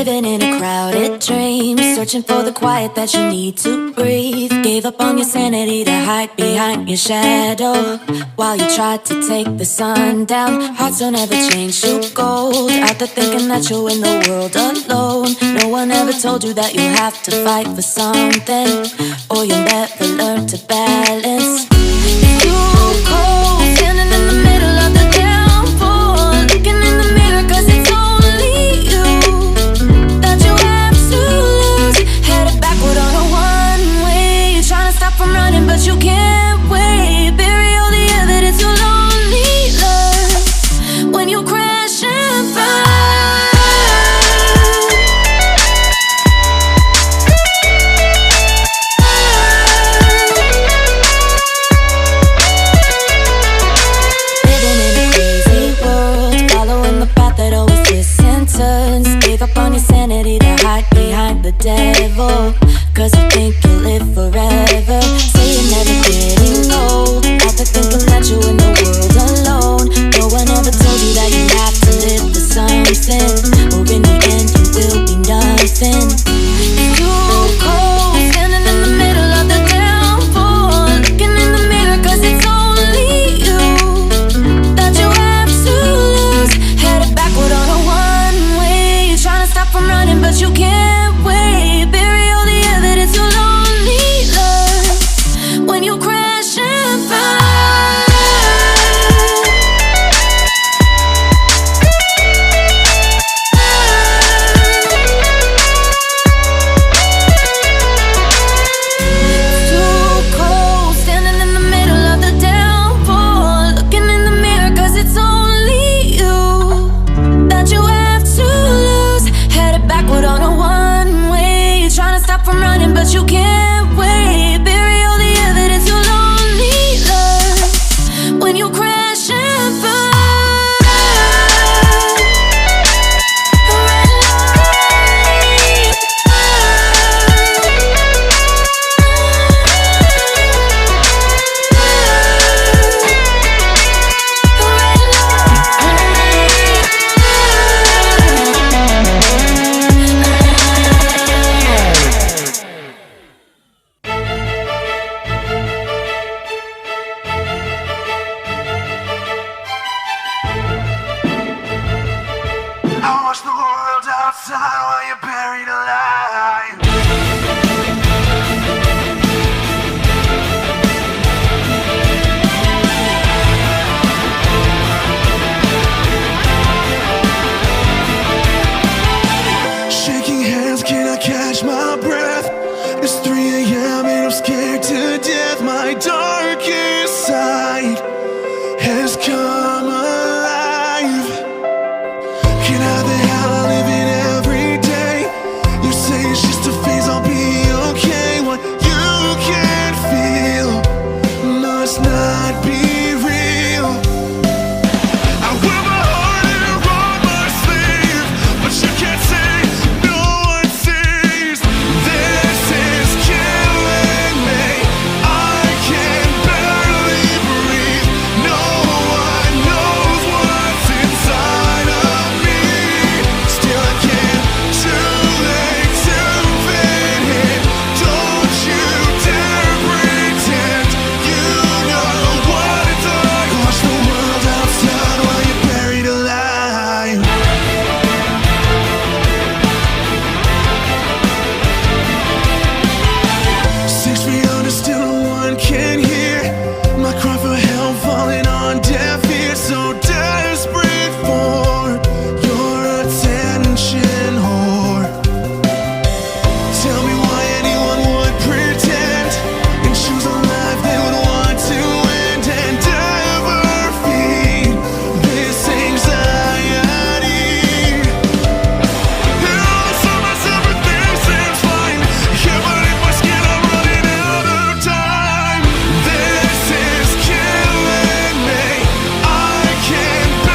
Living in a crowded dream, searching for the quiet that you need to breathe. Gave up on your sanity to hide behind your shadow, while you tried to take the sun down. Hearts don't ever change to gold, out there thinking that you'll win the world alone. No one ever told you that you'll have to fight for something, or you'll never learn to balance. It's too cold, standing in the middle of the downpour, looking in the mirror 'cause it's only you that you have to lose. Headed backward on a one-way, you're trying to stop from running but you can't wait. Bury all the evidence you'll only learn when you crash and burn. Gave up on your sanity to hide behind the devil, 'cause you think you'll live forever. Say you're never getting old, out there thinking that you're in the world alone. No one ever told you that you have to live for something, or in the end you will be nothing. It's too cold, standing in the middle of the downpour, looking in the mirror 'cause it's only you that you have to lose. Headed backward on a one-way, you're trying to stop from running but you can't wait. Bury all the evidence you'll only learn when you crash and burn. From running but you can't wait. Bury all the evidence you'll only learn when you crash and burn. Red light. I watch the world outside while you